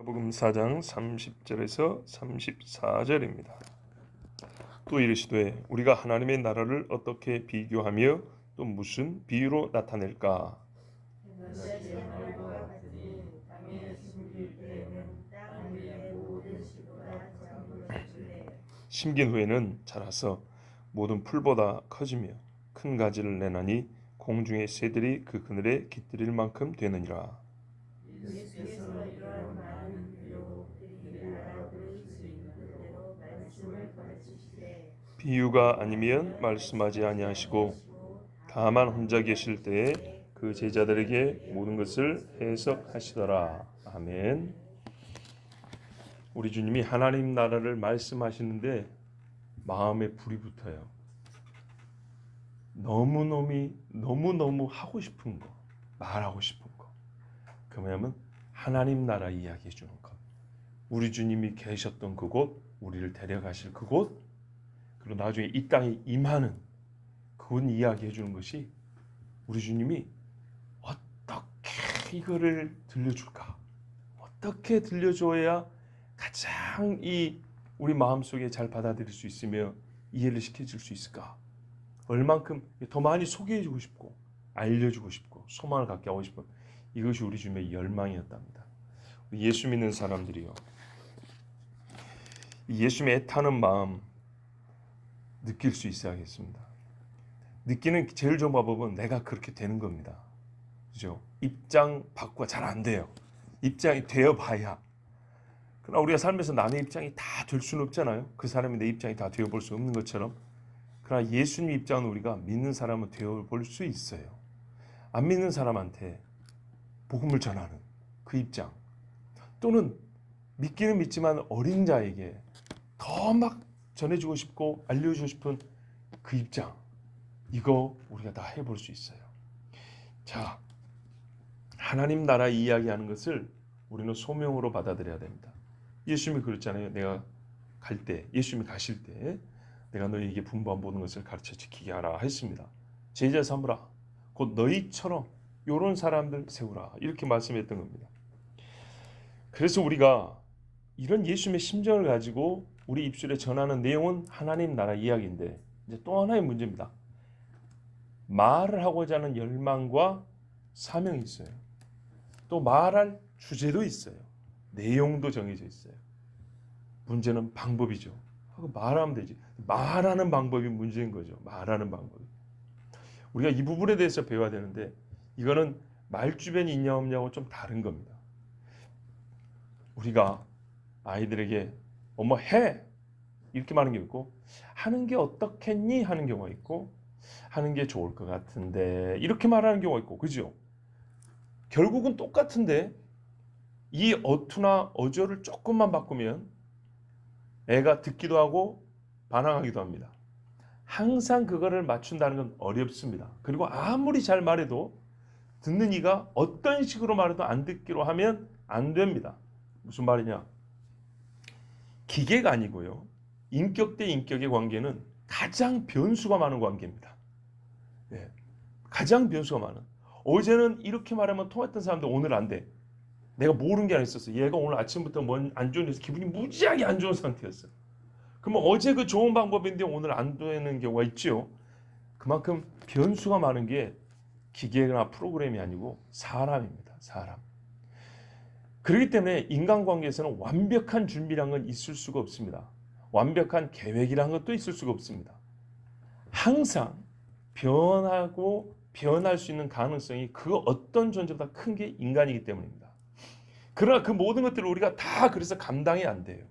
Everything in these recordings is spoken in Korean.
마가복음 4장 30절에서 34절입니다. 또 이르시되 우리가 하나님의 나라를 어떻게 비교하며 또 무슨 비유로 나타낼까? 심긴 후에는 자라서 모든 풀보다 커지며 큰 가지를 내나니 공중의 새들이 그 그늘에 깃들일 만큼 되느니라. 비유가 아니면 말씀하지 아니하시고 다만 혼자 계실 때에 그 제자들에게 모든 것을 해석하시더라. 아멘. 우리 주님이 하나님 나라를 말씀하시는데 마음에 불이 붙어요. 너무너무 하고 싶은 거, 말하고 싶은 거. 그 뭐냐면 하나님 나라 이야기해 주는 것. 우리 주님이 계셨던 그곳, 우리를 데려가실 그곳, 그리고 나중에 이 땅에 임하는 그곳 이야기해 주는 것이 우리 주님이 어떻게 이거를 들려줄까? 어떻게 들려줘야 가장 우리 마음속에 잘 받아들일 수 있으며 이해를 시켜줄 수 있을까? 얼만큼 더 많이 소개해주고 싶고 알려주고 싶고 소망을 갖게 하고 싶은 이것이 우리 주님의 열망이었답니다. 예수 믿는 사람들이요, 예수님의 애타는 마음 느낄 수 있어야겠습니다. 느끼는 제일 좋은 방법은 내가 그렇게 되는 겁니다. 그죠? 입장 바꾸가 잘 안 돼요. 입장이 되어봐야. 그러나 우리가 살면서 남의 입장이 다 될 수는 없잖아요. 그 사람이 내 입장이 다 되어볼 수 없는 것처럼. 그러나 예수님 입장은 우리가 믿는 사람은 되어볼 수 있어요. 안 믿는 사람한테 복음을 전하는 그 입장, 또는 믿기는 믿지만 어린 자에게 더 막 전해주고 싶고 알려주고 싶은 그 입장, 이거 우리가 다 해볼 수 있어요. 자, 하나님 나라 이야기하는 것을 우리는 소명으로 받아들여야 됩니다. 예수님이 그랬잖아요. 내가 갈 때, 예수님이 가실 때 내가 너희에게 분부한 모든 것을 가르쳐 지키게 하라 했습니다. 제자 삼으라. 곧 너희처럼 이런 사람들 세우라. 이렇게 말씀했던 겁니다. 그래서 우리가 이런 예수님의 심정을 가지고 우리 입술에 전하는 내용은 하나님 나라 이야기인데, 이제 또 하나의 문제입니다. 말을 하고자 하는 열망과 사명이 있어요. 또 말할 주제도 있어요. 내용도 정해져 있어요. 문제는 방법이죠. 하고 말하면 되지. 말하는 방법이 문제인 거죠. 말하는 방법이. 우리가 이 부분에 대해서 배워야 되는데, 이거는 말주변이 있냐 없냐고 좀 다른 겁니다. 우리가 아이들에게 엄마 해! 이렇게 말하는 게 있고, 하는 게 어떻겠니? 하는 경우가 있고, 하는 게 좋을 것 같은데 이렇게 말하는 경우가 있고, 그죠? 결국은 똑같은데 이 어투나 어조를 조금만 바꾸면 애가 듣기도 하고 반항하기도 합니다. 항상 그거를 맞춘다는 건 어렵습니다. 그리고 아무리 잘 말해도 듣는 이가 어떤 식으로 말해도 안 듣기로 하면 안 됩니다. 무슨 말이냐? 기계가 아니고요, 인격 대 인격의 관계는 가장 변수가 많은 관계입니다. 네, 가장 변수가 많은. 어제는 이렇게 말하면 통했던 사람도 오늘 안 돼. 내가 모르는 게 하나 있었어. 얘가 오늘 아침부터 안 좋은 일에서 기분이 무지하게 안 좋은 상태였어. 그러면 어제 그 좋은 방법인데 오늘 안 되는 경우가 있죠. 그만큼 변수가 많은 게 기계나 프로그램이 아니고 사람입니다. 사람. 그렇기 때문에 인간관계에서는 완벽한 준비란 건 있을 수가 없습니다. 완벽한 계획이란 것도 있을 수가 없습니다. 항상 변하고 변할 수 있는 가능성이 그 어떤 존재보다 큰 게 인간이기 때문입니다. 그러나 그 모든 것들을 우리가 다 그래서 감당이 안 돼요.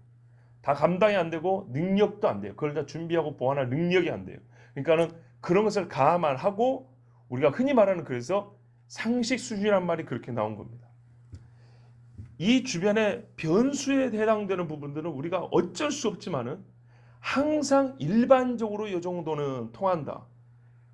다 감당이 안 되고 능력도 안 돼요. 그걸 다 준비하고 보완할 능력이 안 돼요. 그러니까는 그런 것을 감안하고 우리가 흔히 말하는, 그래서 상식 수준이란 말이 그렇게 나온 겁니다. 이 주변의 변수에 해당되는 부분들은 우리가 어쩔 수 없지만은 항상 일반적으로 이 정도는 통한다.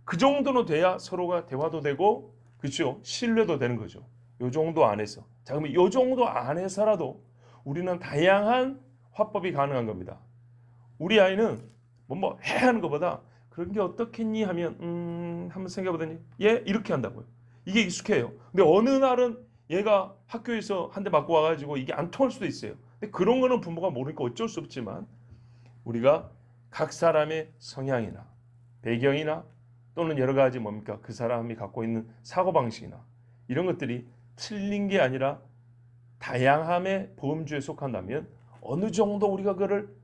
그 정도는 돼야 서로가 대화도 되고, 그렇죠? 신뢰도 되는 거죠. 이 정도 안에서. 자, 그러면 이 정도 안에서라도 우리는 다양한 화법이 가능한 겁니다. 우리 아이는 뭐 해 하는 것보다 그런 게 어떻겠니 하면 한번 생각해보더니 이렇게 한다고요. 이게 익숙해요. 근데 어느 날은 얘가 학교에서 한 대 맞고 와가지고 이게 안 통할 수도 있어요. 근데 그런 거는 부모가 모르니까 어쩔 수 없지만 우리가 각 사람의 성향이나 배경이나 또는 여러 가지 뭡니까 그 사람이 갖고 있는 사고방식이나 이런 것들이 틀린 게 아니라 다양함의 범주에 속한다면 어느 정도 우리가 그를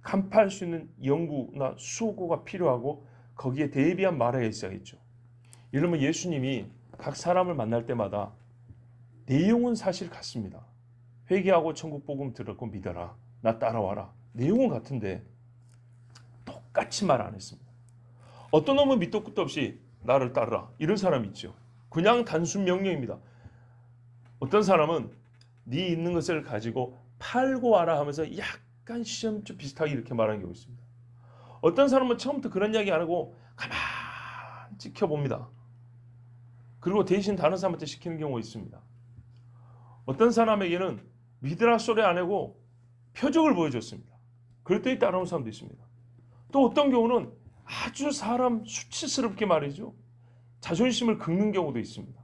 간파할 수 있는 연구나 수고가 필요하고 거기에 대비한 말해야 있어야겠죠. 이러면 예수님이 각 사람을 만날 때마다 내용은 사실 같습니다. 회개하고 천국 복음 들었고 믿어라. 나 따라와라. 내용은 같은데 똑같이 말 안 했습니다. 어떤 놈은 밑도 끝도 없이 나를 따르라. 이런 사람이 있죠. 그냥 단순 명령입니다. 어떤 사람은 네 있는 것을 가지고 팔고 와라 하면서 약간 시험좀 비슷하게 이렇게 말하는 경우 있습니다. 어떤 사람은 처음부터 그런 이야기 안 하고 가만히 지켜봅니다. 그리고 대신 다른 사람한테 시키는 경우가 있습니다. 어떤 사람에게는 믿으라 소리 안 하고 표적을 보여줬습니다. 그랬더니 따라오는 사람도 있습니다. 또 어떤 경우는 아주 사람 수치스럽게 말이죠. 자존심을 긁는 경우도 있습니다.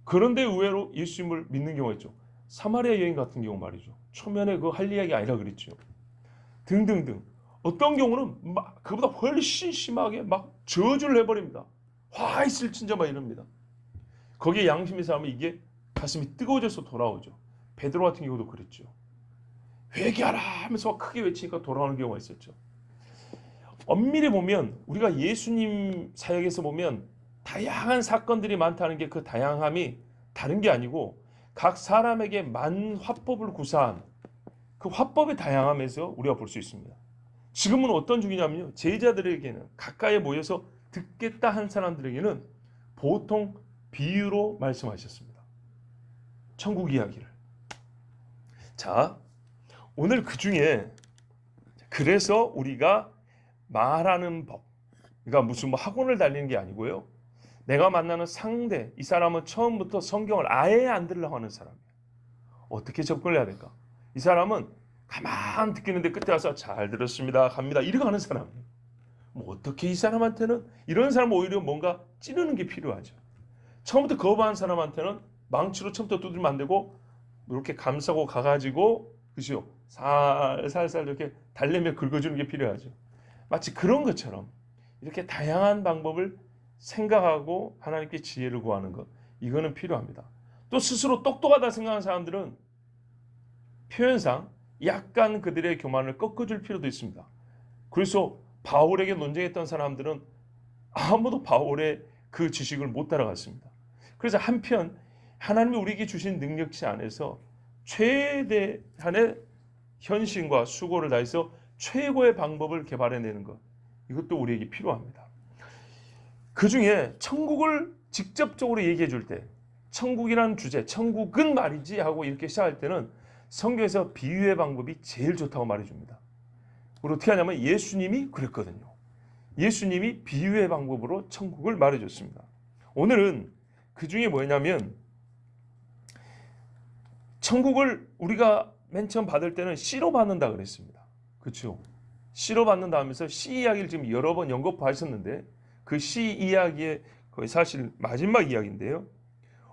그런데 의외로 예수님을 믿는 경우가 있죠. 사마리아 여인 같은 경우 말이죠. 초면에 그 할 이야기 아니라 그랬죠. 등등등. 어떤 경우는 막 그보다 훨씬 심하게 막 저주를 해버립니다. 화 있을 진짜 막 이럽니다. 거기에 양심이 사람은 이게 가슴이 뜨거워져서 돌아오죠. 베드로 같은 경우도 그랬죠. 회개하라 하면서 크게 외치니까 돌아오는 경우가 있었죠. 엄밀히 보면 우리가 예수님 사역에서 보면 다양한 사건들이 많다는 게 그 다양함이 다른 게 아니고 각 사람에게 만 화법을 구사한 그 화법의 다양함에서 우리가 볼 수 있습니다. 지금은 어떤 중이냐면요. 제자들에게는 가까이 모여서 듣겠다 한 사람들에게는 보통 비유로 말씀하셨습니다. 천국 이야기를. 자, 오늘 그 중에 그래서 우리가 말하는 법, 그러니까 무슨 뭐 학원을 다니는 게 아니고요. 내가 만나는 상대, 이 사람은 처음부터 성경을 아예 안 들으려고 하는 사람이에요. 어떻게 접근을 해야 될까? 이 사람은 가만 듣기는데 끝에 와서 잘 들었습니다, 갑니다 이러고 하는 사람이에요. 뭐 어떻게 이 사람한테는 이런 사람은 오히려 뭔가 찌르는 게 필요하죠. 처음부터 거부한 사람한테는 망치로 처음부터 두들면 안 되고 이렇게 감싸고 가가지고 그죠? 살살살 이렇게 달래며 긁어주는 게 필요하죠. 마치 그런 것처럼 이렇게 다양한 방법을 생각하고 하나님께 지혜를 구하는 것, 이거는 필요합니다. 또 스스로 똑똑하다 생각하는 사람들은 표현상 약간 그들의 교만을 꺾어줄 필요도 있습니다. 그래서 바울에게 논쟁했던 사람들은 아무도 바울의 그 지식을 못 따라갔습니다. 그래서 한편 하나님이 우리에게 주신 능력치 안에서 최대한의 현신과 수고를 다해서 최고의 방법을 개발해내는 것, 이것도 우리에게 필요합니다. 그 중에 천국을 직접적으로 얘기해 줄 때, 천국이라는 주제, 천국은 말이지 하고 이렇게 시작할 때는 성경에서 비유의 방법이 제일 좋다고 말해줍니다. 그리고 어떻게 하냐면 예수님이 그랬거든요. 예수님이 비유의 방법으로 천국을 말해줬습니다. 오늘은 그 중에 뭐냐면 천국을 우리가 맨 처음 받을 때는 씨로 받는다 그랬습니다. 그렇죠? 씨로 받는다 하면서 씨 이야기를 지금 여러 번 연거푸하셨는데 그 씨 이야기의 거의 사실 마지막 이야기인데요.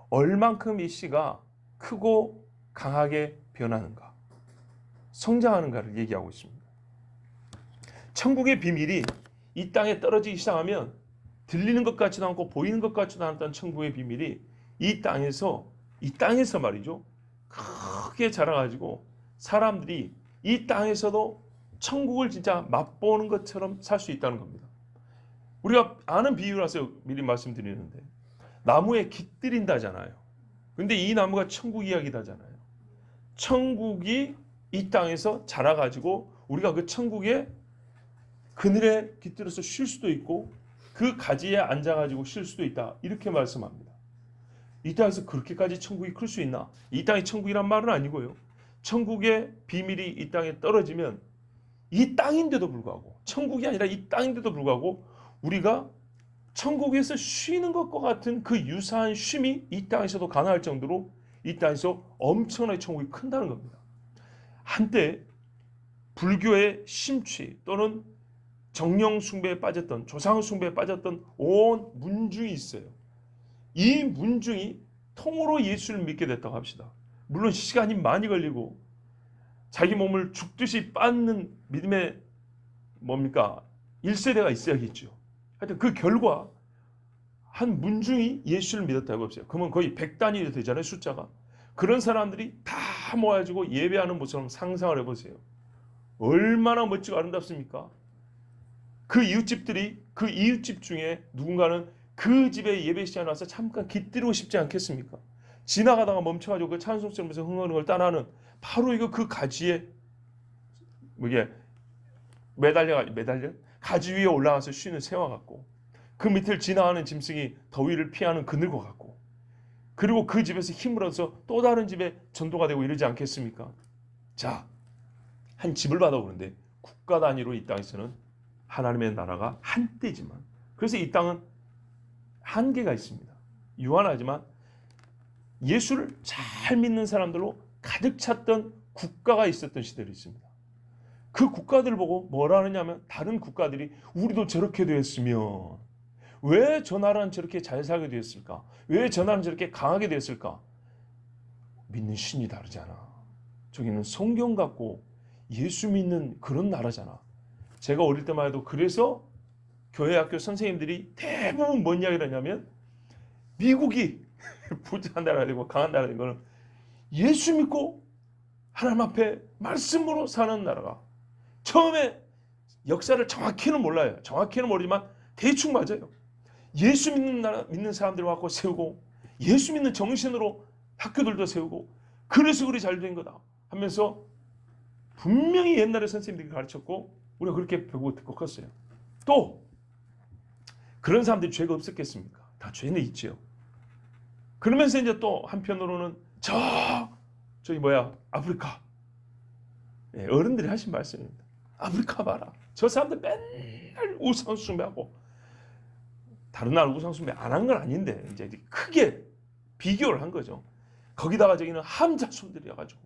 얼만큼 이 씨가 크고 강하게 변하는가, 성장하는가를 얘기하고 있습니다. 천국의 비밀이 이 땅에 떨어지기 시작하면 들리는 것 같지도 않고 보이는 것 같지도 않았던 천국의 비밀이 이 땅에서 말이죠. 크게 자라가지고 사람들이 이 땅에서도 천국을 진짜 맛보는 것처럼 살 수 있다는 겁니다. 우리가 아는 비유라서 미리 말씀드리는데 나무에 깃들인다잖아요. 근데 이 나무가 천국 이야기다잖아요. 천국이 이 땅에서 자라가지고 우리가 그 천국의 그늘에 깃들어서 쉴 수도 있고 그 가지에 앉아가지고 쉴 수도 있다. 이렇게 말씀합니다. 이 땅에서 그렇게까지 천국이 클 수 있나? 이 땅이 천국이란 말은 아니고요. 천국의 비밀이 이 땅에 떨어지면 이 땅인데도 불구하고, 천국이 아니라 이 땅인데도 불구하고 우리가 천국에서 쉬는 것과 같은 그 유사한 쉼이 이 땅에서도 가능할 정도로 이 땅에서 엄청나게 천국이 큰다는 겁니다. 한때 불교의 심취 또는 정령 숭배에 빠졌던, 조상 숭배에 빠졌던 온 문중이 있어요. 이 문중이 통으로 예수를 믿게 됐다고 합시다. 물론 시간이 많이 걸리고 자기 몸을 죽듯이 빻는 믿음의 뭡니까? 1세대가 있어야겠죠. 하여튼 그 결과 한 문중이 예수를 믿었다고 합시다. 그러면 거의 100단위 되잖아요, 숫자가. 그런 사람들이 다 모아가지고 예배하는 모습을 상상을 해보세요. 얼마나 멋지고 아름답습니까? 그 이웃집들이, 그 이웃집 중에 누군가는 그 집에 예배 시간에 와서 잠깐 깃들이고 싶지 않겠습니까? 지나가다가 멈춰가지고 그 찬송 소리면서 흥얼흥얼 걸 따라하는 바로 이거 그 가지에 뭐게 매달려 가지 위에 올라가서 쉬는 새와 같고, 그 밑을 지나가는 짐승이 더위를 피하는 그늘과 같고, 그리고 그 집에서 힘을 얻어서 또 다른 집에 전도가 되고 이러지 않겠습니까? 자, 한 집을 받아오는데 국가 단위로 이 땅에서는 하나님의 나라가 한때지만, 그래서 이 땅은 한계가 있습니다. 유한하지만 예수를 잘 믿는 사람들로 가득 찼던 국가가 있었던 시대도 있습니다. 그 국가들을 보고 뭐라 하느냐면, 다른 국가들이 우리도 저렇게 되었으면 왜 저 나라는 저렇게 잘 살게 되었을까? 왜 저 나라는 저렇게 강하게 되었을까? 믿는 신이 다르잖아. 저기는 성경 갖고 예수 믿는 그런 나라잖아. 제가 어릴 때만 해도 그래서 교회 학교 선생님들이 대부분 뭔 이야기를 하냐면, 미국이 부자한 나라가 되고 강한 나라가 된 거는 예수 믿고 하나님 앞에 말씀으로 사는 나라가, 처음에 역사를 정확히는 몰라요. 정확히는 모르지만 대충 맞아요. 예수 믿는 사람들을 갖고 세우고, 예수 믿는 정신으로 학교들도 세우고, 그래서 그리 잘 된 거다 하면서 분명히 옛날에 선생님들이 가르쳤고 우리가 그렇게 배우고 듣고 컸어요. 또 그런 사람들이 죄가 없었겠습니까? 다 죄는 있지요. 그러면서 이제 또 한편으로는 저기 아프리카, 어른들이 하신 말씀입니다. 아프리카 봐라, 저 사람들 맨날 우상 숭배하고, 다른 나라 우상 숭배 안 한 건 아닌데 이제 크게 비교를 한 거죠. 거기다가 저기는 함자손들이어가지고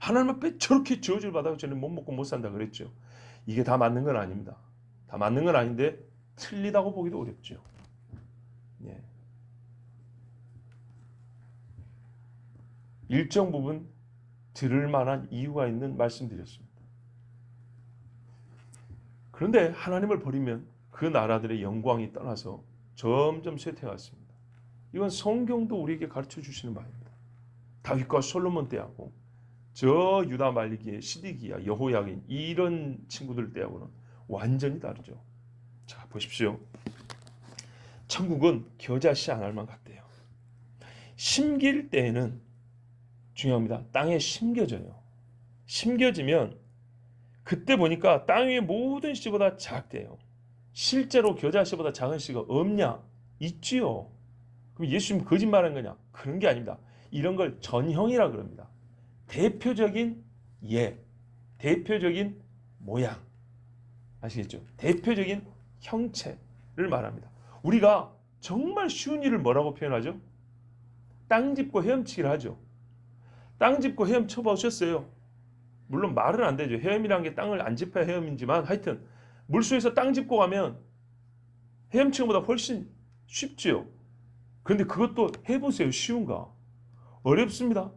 하나님 앞에 저렇게 저주를 받아서 저는 못 먹고 못 산다 그랬죠. 이게 다 맞는 건 아닙니다. 다 맞는 건 아닌데 틀리다고 보기도 어렵죠. 예. 일정 부분 들을 만한 이유가 있는 말씀드렸습니다. 그런데 하나님을 버리면 그 나라들의 영광이 떠나서 점점 쇠퇴했습니다. 이건 성경도 우리에게 가르쳐 주시는 바입니다. 다윗과 솔로몬 때하고 저 유다 말기의 시드기야, 여호야긴 이런 친구들 때하고는 완전히 다르죠. 자, 보십시오. 천국은 겨자씨 한 알만 같대요. 심길 때에는 중요합니다. 땅에 심겨져요. 심겨지면 그때 보니까 땅 위의 모든 씨보다 작대요. 실제로 겨자씨보다 작은 씨가 없냐? 있지요. 그럼 예수님 거짓말한 거냐? 그런 게 아닙니다. 이런 걸 전형이라 그럽니다. 대표적인 대표적인 모양, 아시겠죠? 대표적인 형체를 말합니다. 우리가 정말 쉬운 일을 뭐라고 표현하죠? 땅 짚고 헤엄치기를 하죠. 땅 짚고 헤엄쳐 보셨어요? 물론 말은 안 되죠. 헤엄이라는 게 땅을 안 짚어야 헤엄이지만, 하여튼 물속에서 땅 짚고 가면 헤엄치는 것보다 훨씬 쉽지요. 그런데 그것도 해보세요. 쉬운가? 어렵습니다.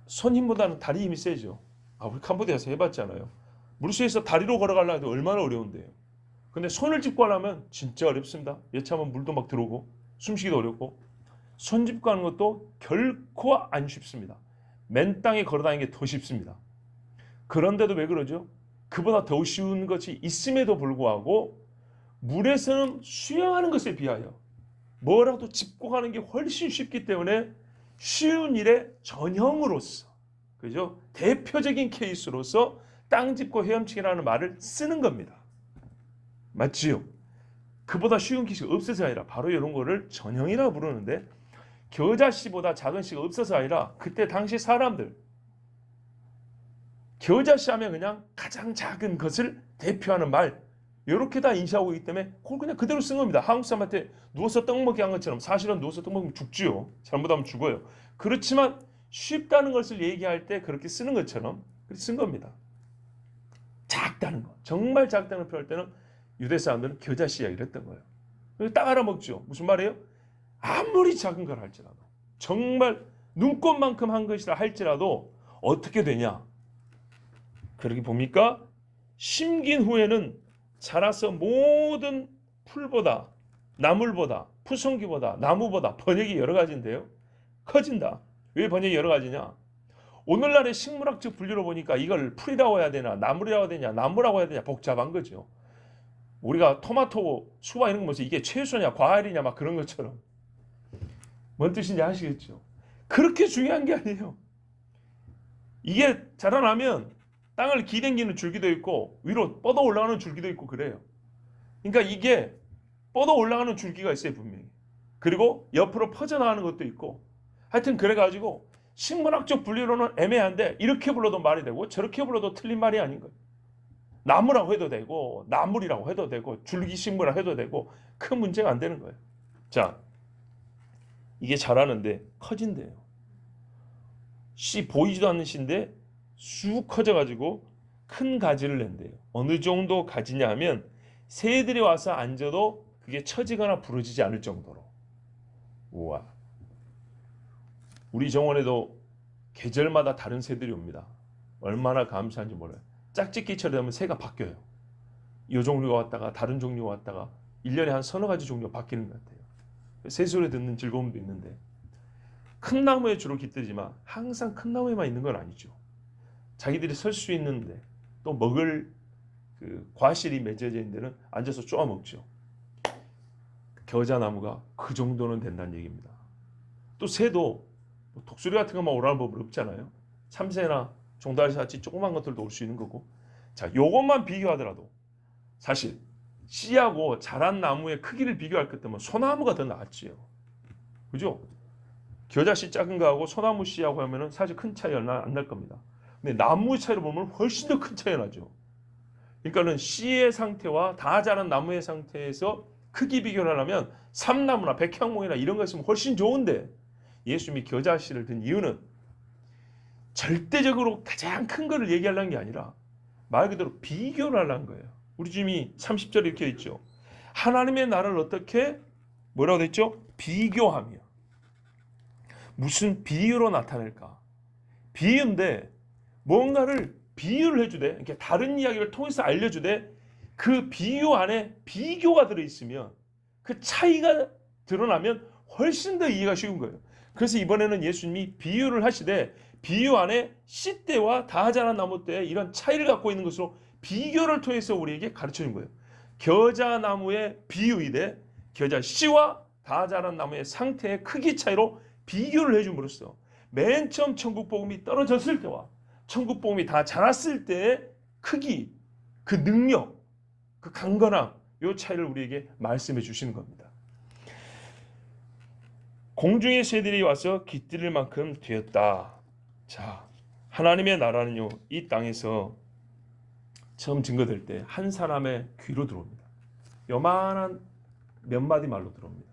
손 힘보다는 다리 힘이 세죠. 우리 캄보디아에서 해봤잖아요. 물속에서 다리로 걸어가려고 해도 얼마나 어려운데요. 근데 손을 짚고 하려면 진짜 어렵습니다. 여차하면 물도 막 들어오고 숨쉬기도 어렵고, 손 짚고 하는 것도 결코 안 쉽습니다. 맨 땅에 걸어다니는 게 더 쉽습니다. 그런데도 왜 그러죠? 그보다 더 쉬운 것이 있음에도 불구하고 물에서는 수영하는 것에 비하여 뭐라도 짚고 가는 게 훨씬 쉽기 때문에 쉬운 일의 전형으로서, 그죠? 대표적인 케이스로서 땅 짚고 헤엄치기라는 말을 쓰는 겁니다. 맞지요? 그보다 쉬운 기술이 없어서 아니라 바로 이런 거를 전형이라고 부르는데, 겨자씨보다 작은 씨가 없어서 아니라 그때 당시 사람들, 겨자씨 하면 그냥 가장 작은 것을 대표하는 말, 이렇게 다 인식하고 있기 때문에 그걸 그냥 그대로 쓴 겁니다. 한국 사람한테 누워서 떡 먹기 한 것처럼, 사실은 누워서 떡 먹으면 죽지요. 잘못하면 죽어요. 그렇지만 쉽다는 것을 얘기할 때 그렇게 쓰는 것처럼 그렇게 쓴 겁니다. 작다는 거, 정말 작다는 걸 표현할 때는 유대 사람들은 겨자씨야 이랬던 거예요. 딱 알아먹죠. 무슨 말이에요? 아무리 작은 걸 할지라도, 정말 눈꽃만큼 한 것이라 할지라도 어떻게 되냐? 그렇게 봅니까? 심긴 후에는 자라서 모든 풀보다, 나물보다, 푸송기보다, 나무보다, 번역이 여러 가지인데요, 커진다. 왜 번역이 여러 가지냐? 오늘날의 식물학적 분류로 보니까 이걸 풀이라고 해야 되나, 나물이라고 해야 되냐, 나무라고 해야 되냐, 복잡한 거죠. 우리가 토마토, 수박 이런 거 보면서 이게 채소냐, 과일이냐 막 그런 것처럼. 뭔 뜻인지 아시겠죠? 그렇게 중요한 게 아니에요. 이게 자라나면 땅을 기댕기는 줄기도 있고 위로 뻗어 올라가는 줄기도 있고 그래요. 그러니까 이게 뻗어 올라가는 줄기가 있어요, 분명히. 그리고 옆으로 퍼져나가는 것도 있고. 하여튼 그래가지고 식물학적 분류로는 애매한데 이렇게 불러도 말이 되고 저렇게 불러도 틀린 말이 아닌 거예요. 나무라고 해도 되고 나물이라고 해도 되고 줄기식물이라고 해도 되고 큰 문제가 안 되는 거예요. 자, 이게 자라는데 커진대요. 씨 보이지도 않는 씨인데 쑥 커져가지고 큰 가지를 낸대요. 어느 정도 가지냐 하면 새들이 와서 앉아도 그게 처지거나 부러지지 않을 정도로. 우와. 우리 정원에도 계절마다 다른 새들이 옵니다. 얼마나 감사한지 몰라요. 짝짓기처럼 되면 새가 바뀌어요. 이 종류가 왔다가 다른 종류가 왔다가 1년에 한 서너 가지 종류가 바뀌는 것 같아요. 새소리 듣는 즐거움도 있는데, 큰 나무에 주로 깃들지만 항상 큰 나무에만 있는 건 아니죠. 자기들이 설 수 있는데 또 먹을 그 과실이 맺어져 있는 데는 앉아서 쪼아 먹죠. 겨자나무가 그 정도는 된다는 얘기입니다. 또 새도 뭐 독수리 같은 것만 오라는 법은 없잖아요. 참새나 종달새같이 조그만 것들도 올 수 있는 거고. 자, 요것만 비교하더라도 사실 씨하고 자란 나무의 크기를 비교할 것 때문에 소나무가 더 낫지요. 그죠? 겨자씨 작은 거하고 소나무 씨하고 하면은 사실 큰 차이 얼마 안 날 겁니다. 근데 나무의 차이로 보면 훨씬 더 큰 차이가 나죠. 그러니까는 씨의 상태와 다 자란 나무의 상태에서 크기 비교를 하려면 삼나무나 백향목이나 이런 거 있으면 훨씬 좋은데, 예수님이 겨자씨를 든 이유는 절대적으로 가장 큰 거를 얘기하려는 게 아니라 말 그대로 비교를 하려는 거예요. 우리 주님이 30절에 이렇게 있죠. 하나님의 나라를 어떻게 뭐라고 됐죠? 비교하며. 무슨 비유로 나타낼까? 비유인데 뭔가를 비유를 해주되, 이렇게 다른 이야기를 통해서 알려주되 그 비유 안에 비교가 들어있으면, 그 차이가 드러나면 훨씬 더 이해가 쉬운 거예요. 그래서 이번에는 예수님이 비유를 하시되 비유 안에 씨대와 다 자란 나무대의 이런 차이를 갖고 있는 것으로 비교를 통해서 우리에게 가르쳐준 거예요. 겨자나무의 비유이되 겨자 씨와 다 자란 나무의 상태의 크기 차이로 비교를 해줌으로써 맨 처음 천국복음이 떨어졌을 때와 천국복음이 다 자랐을 때의 크기, 그 능력, 그 강건함, 이 차이를 우리에게 말씀해 주시는 겁니다. 공중의 새들이 와서 깃들일 만큼 되었다. 자, 하나님의 나라는요, 이 땅에서 처음 증거될 때 한 사람의 귀로 들어옵니다. 요만한 몇 마디 말로 들어옵니다.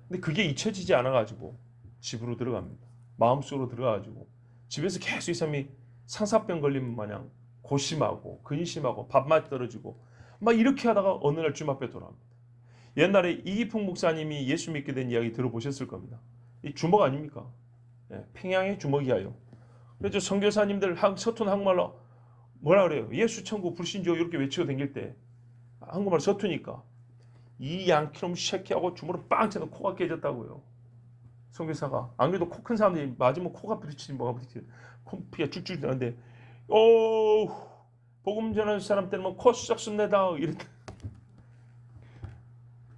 근데 그게 잊혀지지 않아가지고 집으로 들어갑니다. 마음속으로 들어가가지고 집에서 계속 이 사람이 상사병 걸린 마냥 고심하고 근심하고 밥맛 떨어지고 막 이렇게 하다가 어느 날 주님 앞에 돌아옵니다. 옛날에 이기풍 목사님이 예수 믿게 된 이야기 들어보셨을 겁니다. 이 주먹 아닙니까? 예, 평양의 주먹이야요. 그래서 선교사님들 서툰 한국말로 뭐라 그래요? 예수 천국 불신조 이렇게 외치고 다닐 때 한국말 서투니까 이 양키놈 쉐키하고 주먹으로 빵 쳐서 코가 깨졌다고요. 선교사가. 안 그래도 코 큰 사람들이 맞으면 코가 부딪히지 뭐가 부딪히지, 코피가 쭉쭉 나는데 복음 전하는 사람 때는 코 썩 내다 이랬다.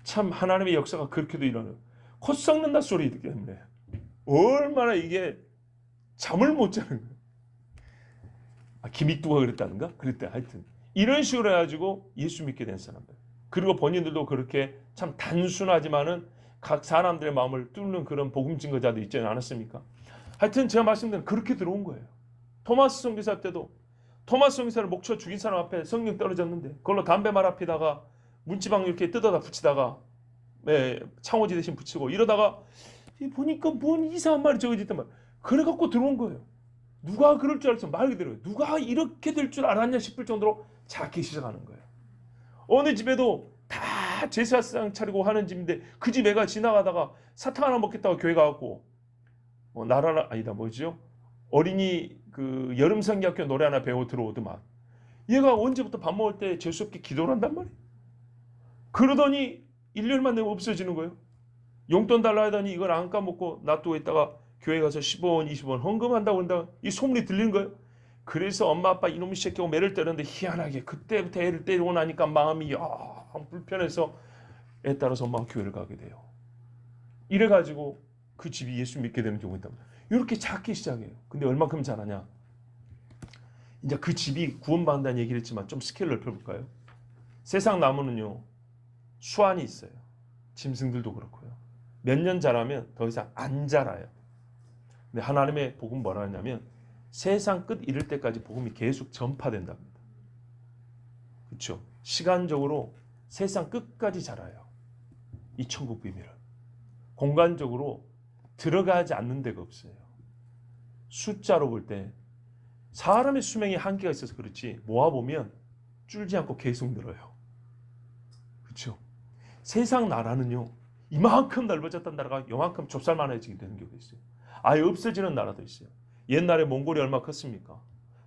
참 하나님의 역사가 그렇게도 일어나요. 코 썩는다 소리 듣기 때문에 얼마나 이게 잠을 못 자는 거예요. 김익두가 그랬다는가? 그랬대. 하여튼 이런 식으로 해가지고 예수 믿게 된 사람들, 그리고 본인들도 그렇게 참 단순하지만은 각 사람들의 마음을 뚫는 그런 복음 증거자도 있지 않았습니까? 하여튼 제가 말씀드린 그렇게 들어온 거예요. 토마스 선교사 때도 토마스 선교사를 목쳐 죽인 사람 앞에 성령 떨어졌는데 그걸로 담배 말아 피다가 문지방 이렇게 뜯어다 붙이다가 창호지 대신 붙이고 이러다가 보니까 뭔 이상한 말이 적어졌단 말이에요. 그래갖고 들어온 거예요. 누가 그럴 줄 알았어? 말 그대로 누가 이렇게 될 줄 알았냐 싶을 정도로 작게 시작하는 거예요. 어느 집에도 다 제사상 차리고 하는 집인데 그 집 애가 지나가다가 사탕 하나 먹겠다고 교회 가갖고 나라라 아니다 뭐죠? 어린이 그 여름 성경학교 노래 하나 배워 들어오더만 얘가 언제부터 밥 먹을 때 재수없게 기도를 한단 말이에요. 그러더니 1년만 되면 없어지는 거예요. 용돈 달라 하더니 이걸 안 까먹고 놔두고 있다가 교회 가서 15원 20원 헌금한다고 한다. 이 소문이 들리는 거예요. 그래서 엄마 아빠 이놈의 새끼가 매를 때렸는데 희한하게 그때부터 애를 때리고 나니까 마음이 불편해서 애 따라서 엄마가 교회를 가게 돼요. 이래가지고 그 집이 예수 믿게 되는 경우가 있다. 이렇게 작게 시작해요. 근데 얼마큼 잘하냐? 이제 그 집이 구원받는다는 얘기를 했지만 좀 스케일 넓혀볼까요? 세상 나무는요 수완이 있어요. 짐승들도 그렇고요. 몇 년 자라면 더 이상 안 자라요. 근데 하나님의 복음 뭐라 하냐면 세상 끝 이를 때까지 복음이 계속 전파된답니다. 그렇죠? 시간적으로 세상 끝까지 자라요. 이 천국 비밀은. 공간적으로 들어가지 않는 데가 없어요. 숫자로 볼 때 사람의 수명이 한계가 있어서 그렇지 모아보면 줄지 않고 계속 늘어요. 그렇죠? 세상 나라는요 이만큼 넓어졌던 나라가 요만큼 좁쌀만해지게 되는 경우가 있어요. 아예 없어지는 나라도 있어요. 옛날에 몽골이 얼마 컸습니까?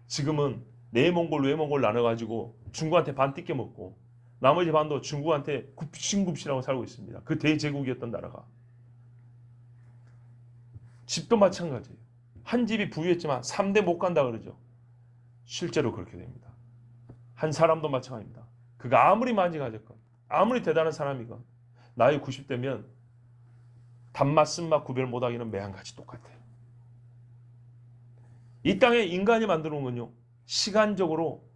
지금은 내몽골 외몽골 나눠가지고 중국한테 반 뜯겨 먹고 나머지 반도 중국한테 굽신굽신하고 살고 있습니다. 그 대제국이었던 나라가. 집도 마찬가지예요. 한 집이 부유했지만 3대 못 간다 그러죠. 실제로 그렇게 됩니다. 한 사람도 마찬가지입니다. 그가 아무리 많이 가졌건 아무리 대단한 사람이건 나이 90대면 단맛 쓴맛 구별 못하기는 매한가지 똑같아요. 이 땅에 인간이 만들어 놓은 건요 시간적으로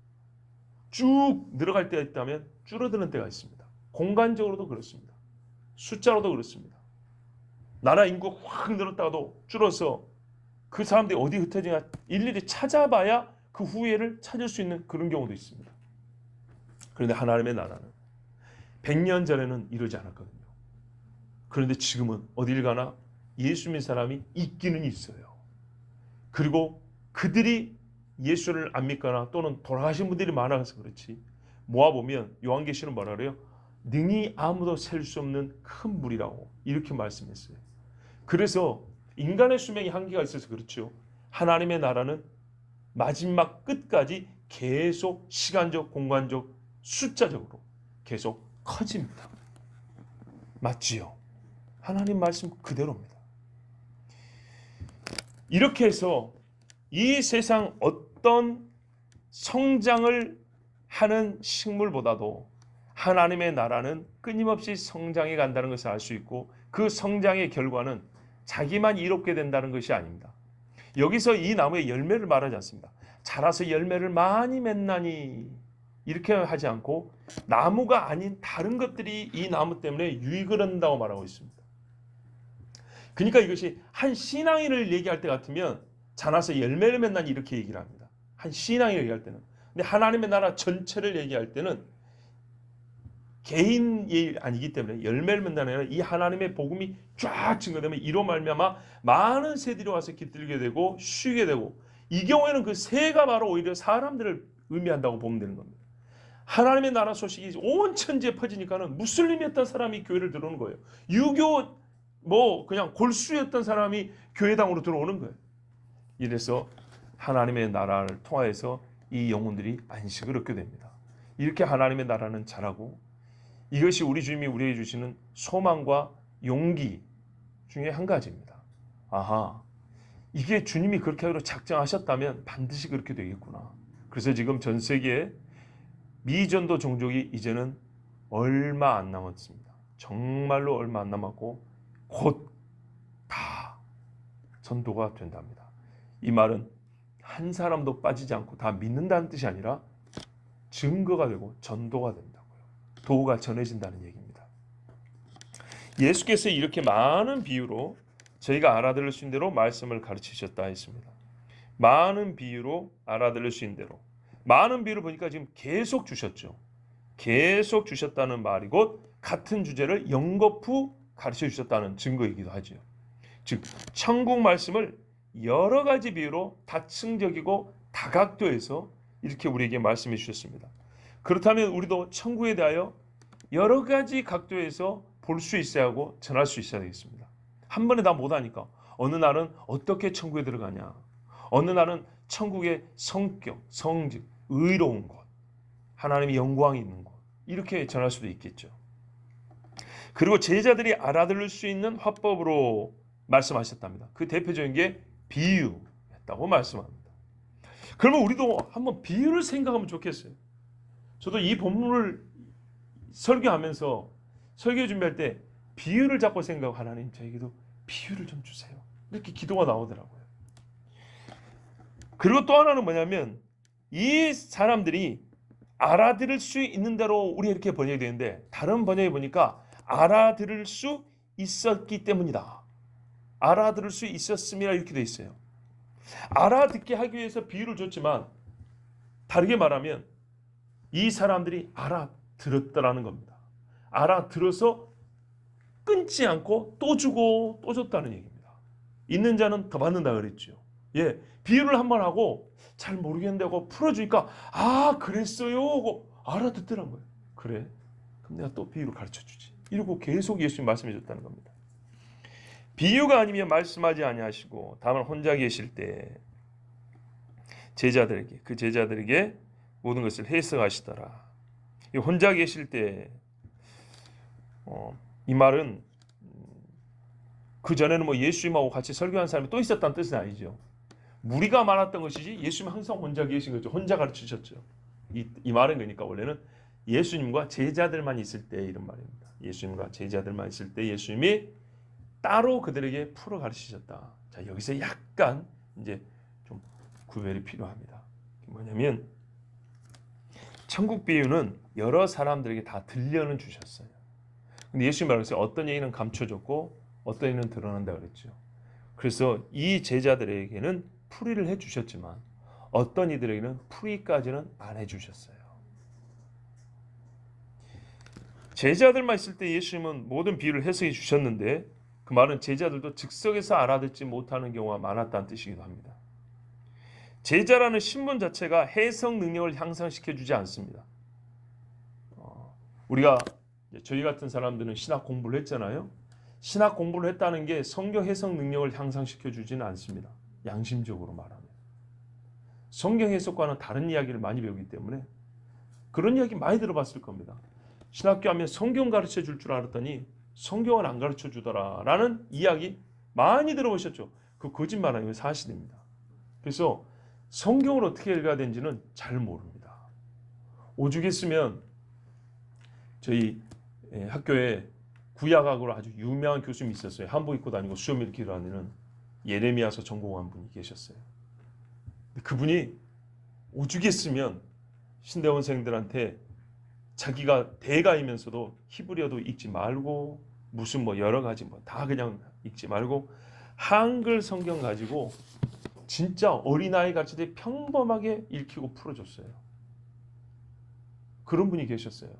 쭉 늘어갈 때가 있다면 줄어드는 때가 있습니다. 공간적으로도 그렇습니다. 숫자로도 그렇습니다. 나라 인구 확 늘었다가도 줄어서 그 사람들이 어디 흩어지냐 일일이 찾아봐야 그 후예를 찾을 수 있는 그런 경우도 있습니다. 그런데 하나님의 나라는 100년 전에는 이러지 않았거든요. 그런데 지금은 어딜 가나 예수 믿는 사람이 있기는 있어요. 그리고 그들이 예수를 안 믿거나 또는 돌아가신 분들이 많아서 그렇지 모아보면 요한계시는 뭐라 그래요? 능히 아무도 셀 수 없는 큰 물이라고 이렇게 말씀했어요. 그래서 인간의 수명이 한계가 있어서 그렇죠. 하나님의 나라는 마지막 끝까지 계속 시간적, 공간적, 숫자적으로 계속 커집니다. 맞지요? 하나님 말씀 그대로입니다. 이렇게 해서 이 세상 어떤 성장을 하는 식물보다도 하나님의 나라는 끊임없이 성장해 간다는 것을 알 수 있고 그 성장의 결과는 자기만 이롭게 된다는 것이 아닙니다. 여기서 이 나무의 열매를 말하지 않습니다. 자라서 열매를 많이 맺나니 이렇게 하지 않고 나무가 아닌 다른 것들이 이 나무 때문에 유익을 얻는다고 말하고 있습니다. 그러니까 이것이 한 신앙인을 얘기할 때 같으면 자라서 열매를 맺나니 이렇게 얘기를 합니다. 한 신앙인을 얘기할 때는. 근데 하나님의 나라 전체를 얘기할 때는 개인이 아니기 때문에 열매를 맺는다는 아니라 이 하나님의 복음이 쫙 증거되면 이로 말미암아 많은 새들이 와서 깃들게 되고 쉬게 되고 이 경우에는 그 새가 바로 오히려 사람들을 의미한다고 보면 되는 겁니다. 하나님의 나라 소식이 온 천지에 퍼지니까는 무슬림이었던 사람이 교회를 들어오는 거예요. 유교 그냥 골수였던 사람이 교회당으로 들어오는 거예요. 이래서 하나님의 나라를 통하여서 이 영혼들이 안식을 얻게 됩니다. 이렇게 하나님의 나라는 자라고 이것이 우리 주님이 우리에게 주시는 소망과 용기 중에 한 가지입니다. 아하, 이게 주님이 그렇게 하기로 작정하셨다면 반드시 그렇게 되겠구나. 그래서 지금 전 세계에 미전도 종족이 이제는 얼마 안 남았습니다. 정말로 얼마 안 남았고 곧 다 전도가 된답니다. 이 말은 한 사람도 빠지지 않고 다 믿는다는 뜻이 아니라 증거가 되고 전도가 된다고요. 도가 전해진다는 얘기입니다. 예수께서 이렇게 많은 비유로 저희가 알아들을 수 있는 대로 말씀을 가르치셨다 했습니다. 많은 비유로 알아들을 수 있는 대로. 많은 비유를 보니까 지금 계속 주셨죠. 계속 주셨다는 말이 곧 같은 주제를 연거푸 가르쳐 주셨다는 증거이기도 하죠. 즉 천국 말씀을 여러 가지 비유로 다층적이고 다각도에서 이렇게 우리에게 말씀해 주셨습니다. 그렇다면 우리도 천국에 대하여 여러 가지 각도에서 볼 수 있어야 하고 전할 수 있어야 되겠습니다. 한 번에 다 못하니까 어느 날은 어떻게 천국에 들어가냐, 어느 날은 천국의 성격, 성직, 의로운 곳, 하나님의 영광이 있는 곳, 이렇게 전할 수도 있겠죠. 그리고 제자들이 알아들을 수 있는 화법으로 말씀하셨답니다. 그 대표적인 게 비유였다고 말씀합니다. 그러면 우리도 한번 비유를 생각하면 좋겠어요. 저도 이 본문을 설교하면서 설교 준비할 때 비유를 자꾸 생각하고, 하나님 저에게도 비유를 좀 주세요, 이렇게 기도가 나오더라고요. 그리고 또 하나는 뭐냐면, 이 사람들이 알아들을 수 있는 대로 우리 이렇게 번역이 되는데, 다른 번역에 보니까 알아들을 수 있었기 때문이다, 알아들을 수 있었음이라 이렇게 돼 있어요. 알아듣게 하기 위해서 비유를 줬지만, 다르게 말하면 이 사람들이 알아들었다라는 겁니다. 알아들어서 끊지 않고 또 주고 또 줬다는 얘기입니다. 있는 자는 더 받는다 그랬죠. 예, 비유를 한번 하고 잘 모르겠는데 하고 풀어주니까 아 그랬어요 하고 알아듣더란 거예요. 그래? 그럼 내가 또 비유를 가르쳐주지. 이러고 계속 예수님 말씀해 줬다는 겁니다. 비유가 아니면 말씀하지 아니하시고 다만 혼자 계실 때 그 제자들에게 모든 것을 해석하시더라. 혼자 계실 때 이 말은 그 전에는 뭐 예수님하고 같이 설교한 사람이 또 있었다는 뜻은 아니죠. 무리가 많았던 것이지 예수님 항상 혼자 계신 거죠. 혼자 가르치셨죠. 이 말은 그러니까 원래는 예수님과 제자들만 있을 때 이런 말입니다. 예수님과 제자들만 있을 때 예수님이 따로 그들에게 풀어 가르치셨다. 자, 여기서 약간 이제 좀 구별이 필요합니다. 뭐냐면 천국 비유는 여러 사람들에게 다 들려는 주셨어요. 근데 예수님 말했어요. 어떤 얘기는 감춰졌고 어떤 얘기는 드러난다 그랬죠. 그래서 이 제자들에게는 풀이를 해주셨지만 어떤 이들에게는 풀이까지는 안 해주셨어요. 제자들만 있을 때 예수님은 모든 비유를 해석해 주셨는데, 그 말은 제자들도 즉석에서 알아듣지 못하는 경우가 많았다는 뜻이기도 합니다. 제자라는 신분 자체가 해석 능력을 향상시켜 주지 않습니다. 우리가 저희 같은 사람들은 신학 공부를 했잖아요. 신학 공부를 했다는 게 성경 해석 능력을 향상시켜 주지는 않습니다. 양심적으로 말하면 성경 해석과는 다른 이야기를 많이 배우기 때문에 그런 이야기 많이 들어봤을 겁니다. 신학교 하면 성경 가르쳐 줄 줄 알았더니 성경을 안 가르쳐 주더라라는 이야기 많이 들어보셨죠? 그 거짓말 아니면 사실입니다. 그래서 성경을 어떻게 읽어야 되는지는 잘 모릅니다. 오죽했으면 저희 학교에 구약학으로 아주 유명한 교수님이 있었어요. 한복 입고 다니고 수염 이렇게 다니는 예레미야서 전공한 분이 계셨어요. 그분이 오죽했으면 신대원생들한테 자기가 대가이면서도 히브리어도 읽지 말고 무슨 뭐 여러 가지 뭐 다 그냥 읽지 말고 한글 성경 가지고 진짜 어린아이 같이 평범하게 읽히고 풀어줬어요. 그런 분이 계셨어요.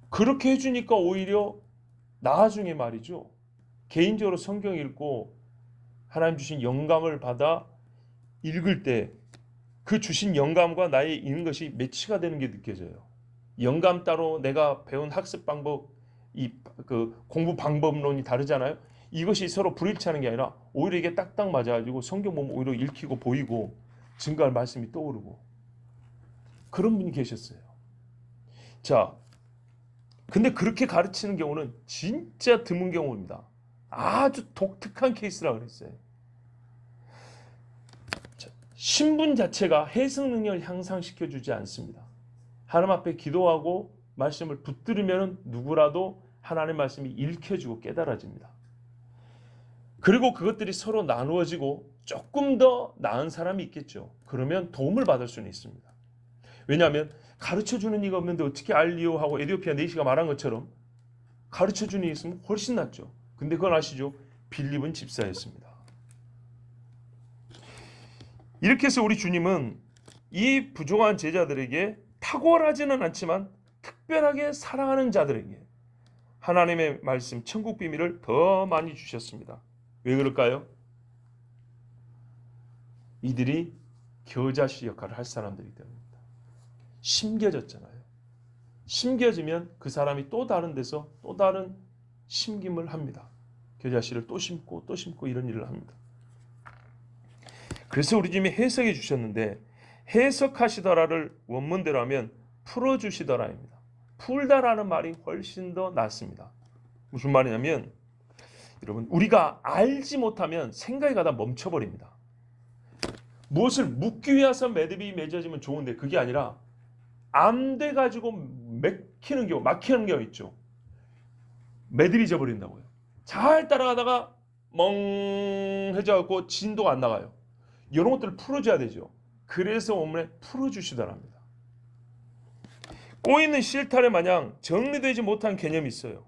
그렇게 해주니까 오히려 나중에 말이죠. 개인적으로 성경 읽고 하나님 주신 영감을 받아 읽을 때 그 주신 영감과 나의 읽는 것이 매치가 되는 게 느껴져요. 영감 따로 내가 배운 학습 방법, 그 공부 방법론이 다르잖아요. 이것이 서로 불일치하는 게 아니라 오히려 이게 딱딱 맞아가지고 성경 보면 오히려 읽히고 보이고 증거할 말씀이 떠오르고 그런 분이 계셨어요. 자, 근데 그렇게 가르치는 경우는 진짜 드문 경우입니다. 아주 독특한 케이스라 그랬어요. 신분 자체가 해석 능력을 향상시켜 주지 않습니다. 하나님 앞에 기도하고 말씀을 붙들으면 누구라도 하나님의 말씀이 읽혀지고 깨달아집니다. 그리고 그것들이 서로 나누어지고 조금 더 나은 사람이 있겠죠. 그러면 도움을 받을 수는 있습니다. 왜냐하면 가르쳐주는 이가 없는데 어떻게 알리오 하고 에디오피아 네시가 말한 것처럼 가르쳐주는 이 있으면 훨씬 낫죠. 근데 그건 아시죠? 빌립은 집사였습니다. 이렇게 해서 우리 주님은 이 부족한 제자들에게 탁월하지는 않지만 특별하게 사랑하는 자들에게 하나님의 말씀, 천국 비밀을 더 많이 주셨습니다. 왜 그럴까요? 이들이 겨자씨 역할을 할 사람들이기 때문입니다. 심겨졌잖아요. 심겨지면 그 사람이 또 다른 데서 또 다른 심김을 합니다. 겨자씨를 또 심고 또 심고 이런 일을 합니다. 그래서 우리 주님이 해석해 주셨는데 해석하시더라를 원문대로 하면 풀어주시더라입니다. 풀다라는 말이 훨씬 더 낫습니다. 무슨 말이냐면 여러분 우리가 알지 못하면 생각이 가다 멈춰버립니다. 무엇을 묻기 위해서 매듭이 맺어지면 좋은데 그게 아니라 안 돼가지고 막히는 경우 있죠. 매듭이 져버린다고요. 잘 따라가다가 멍해져갖고 진도가 안 나가요. 이런 것들을 풀어줘야 되죠. 그래서 원문에 풀어주시더랍니다. 꼬이는 실타래 마냥 정리되지 못한 개념이 있어요.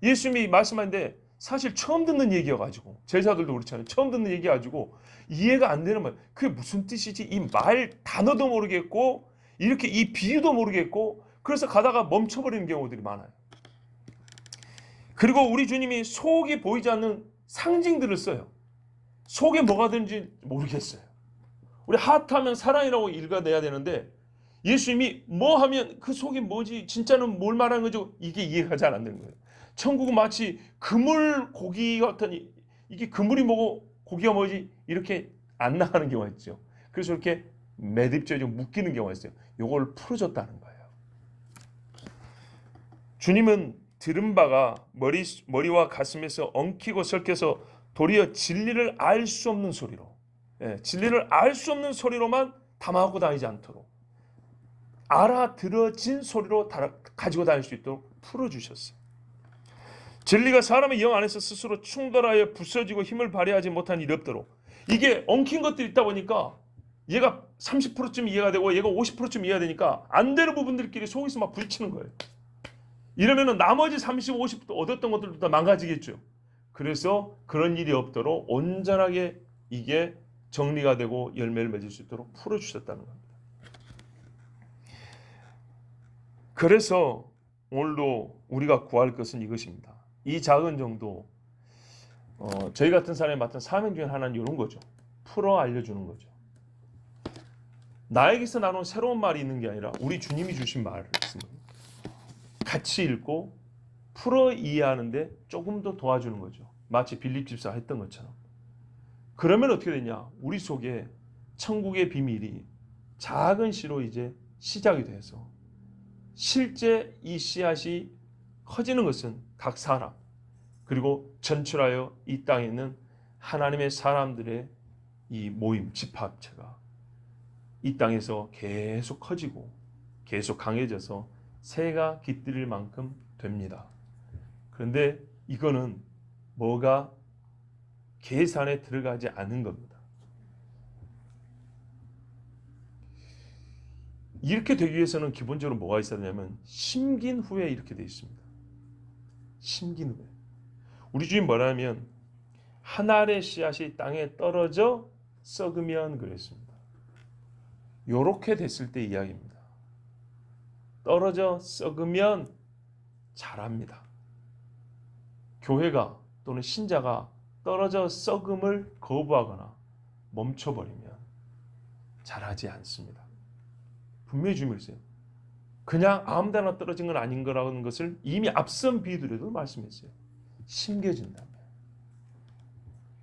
예수님이 말씀하는데 사실 처음 듣는 얘기여가지고 제자들도 그렇잖아요. 처음 듣는 얘기여가지고 이해가 안 되는 말. 그게 무슨 뜻이지? 이 말 단어도 모르겠고 이렇게 이 비유도 모르겠고 그래서 가다가 멈춰버리는 경우들이 많아요. 그리고 우리 주님이 속이 보이지 않는 상징들을 써요. 속에 뭐가 든지 모르겠어요. 우리 핫하면 사랑이라고 읽어내야 되는데 예수님이 뭐 하면 그 속이 뭐지? 진짜는 뭘 말하는 거죠? 이게 이해가 잘 안 되는 거예요. 천국은 마치 그물 고기 같은 이게 그물이 뭐고 고기가 뭐지? 이렇게 안 나가는 경우가 있죠. 그래서 이렇게 매듭져 묶이는 경우가 있어요. 이걸 풀어줬다는 거예요. 주님은 들은 바가 머리와 가슴에서 엉키고 섞여서 도리어 진리를 알 수 없는 소리로 진리를 알 수 없는 소리로만 담아갖고 다니지 않도록 알아들어진 소리로 가지고 다닐 수 있도록 풀어주셨어요. 진리가 사람의 영 안에서 스스로 충돌하여 부서지고 힘을 발휘하지 못한 일이 없도록 이게 엉킨 것들이 있다 보니까 얘가 30%쯤 이해가 되고 얘가 50%쯤 이해가 되니까 안 되는 부분들끼리 속에서 막 부딪히는 거예요. 이러면은 나머지 30, 50% 얻었던 것들도 다 망가지겠죠. 그래서 그런 일이 없도록 온전하게 이게 정리가 되고 열매를 맺을 수 있도록 풀어주셨다는 겁니다. 그래서 오늘도 우리가 구할 것은 이것입니다. 이 작은 정도 저희 같은 사람이 맡은 사명 중에 하나는 이런 거죠. 풀어 알려주는 거죠. 나에게서 나눈 새로운 말이 있는 게 아니라 우리 주님이 주신 말씀을 같이 읽고 풀어 이해하는데 조금 더 도와주는 거죠. 마치 빌립 집사가 했던 것처럼. 그러면 어떻게 되냐? 우리 속에 천국의 비밀이 작은 씨로 이제 시작이 돼서 실제 이 씨앗이 커지는 것은 각 사람 그리고 전출하여 이 땅에 있는 하나님의 사람들의 이 모임 집합체가 이 땅에서 계속 커지고 계속 강해져서 새가 깃들일 만큼 됩니다. 그런데 이거는 뭐가 계산에 들어가지 않은 겁니다. 이렇게 되기 위해서는 기본적으로 뭐가 있어야 되냐면 심긴 후에 이렇게 되어 있습니다. 심긴 후에. 우리 주님 뭐라면 한 알의 씨앗이 땅에 떨어져 썩으면 그랬습니다. 요렇게 됐을 때 이야기입니다. 떨어져 썩으면 자랍니다. 교회가 또는 신자가 떨어져 썩음을 거부하거나 멈춰버리면 자라지 않습니다. 분명히 주님이세요. 그냥 아무데나 떨어진 건 아닌 거라는 것을 이미 앞선 비유들에도 말씀했어요. 심겨진다면.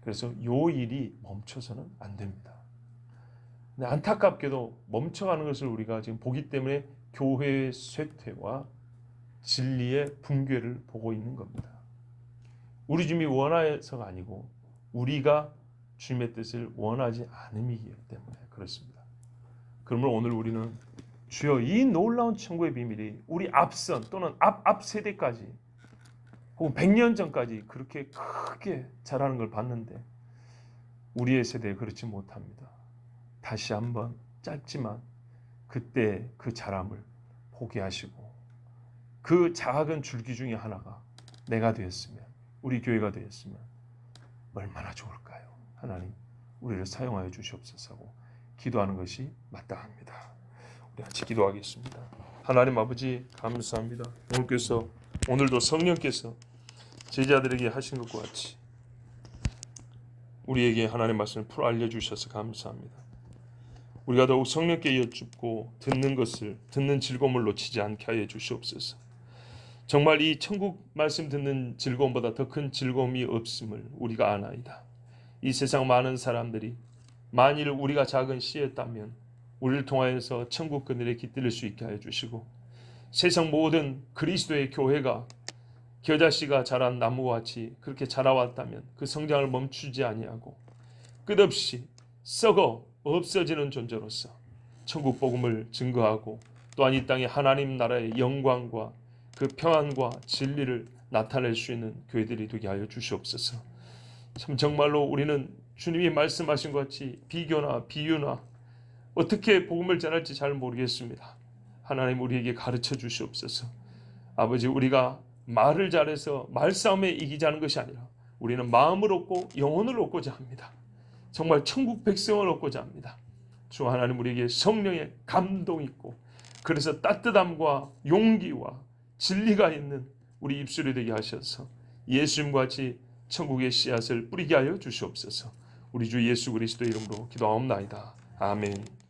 그래서 요 일이 멈춰서는 안 됩니다. 근데 안타깝게도 멈춰가는 것을 우리가 지금 보기 때문에 교회의 쇠퇴와 진리의 붕괴를 보고 있는 겁니다. 우리 주님이 원하여서가 아니고 우리가 주님의 뜻을 원하지 않음이기 때문에 그렇습니다. 그러면 오늘 우리는 주여 이 놀라운 천국의 비밀이 우리 앞선 또는 앞 세대까지 혹은 100년 전까지 그렇게 크게 자라는 걸 봤는데 우리의 세대에 그렇지 못합니다. 다시 한번 짧지만 그때 그 자람을 포기하시고 그 작은 줄기 중에 하나가 내가 되었으면 우리 교회가 되었으면 얼마나 좋을까요? 하나님 우리를 사용하여 주시옵소서고 기도하는 것이 마땅합니다. 우리 같이 기도하겠습니다. 하나님 아버지 감사합니다. 오늘도 성령께서 제자들에게 하신 것과 같이 우리에게 하나님의 말씀을 풀어 알려주셔서 감사합니다. 우리가 더욱 성령께 여쭙고 듣는 즐거움을 놓치지 않게 하여 주시옵소서. 정말 이 천국 말씀 듣는 즐거움보다 더 큰 즐거움이 없음을 우리가 아나이다. 이 세상 많은 사람들이 만일 우리가 작은 씨였다면 우리를 통하여서 천국 그늘에 깃들일 수 있게 하여 주시고, 세상 모든 그리스도의 교회가 겨자씨가 자란 나무와 같이 그렇게 자라왔다면 그 성장을 멈추지 아니하고 끝없이 썩어 없어지는 존재로서 천국 복음을 증거하고, 또한 이 땅에 하나님 나라의 영광과 그 평안과 진리를 나타낼 수 있는 교회들이 되게 하여 주시옵소서. 참 정말로 우리는 주님이 말씀하신 것 같이 비교나 비유나 어떻게 복음을 전할지 잘 모르겠습니다. 하나님 우리에게 가르쳐 주시옵소서. 아버지, 우리가 말을 잘해서 말싸움에 이기자는 것이 아니라 우리는 마음을 얻고 영혼을 얻고자 합니다. 정말 천국 백성을 얻고자 합니다. 주 하나님 우리에게 성령의 감동 있고, 그래서 따뜻함과 용기와 진리가 있는 우리 입술이 되게 하셔서 예수님과 같이 천국의 씨앗을 뿌리게 하여 주시옵소서. 우리 주 예수 그리스도의 이름으로 기도하옵나이다. 아멘.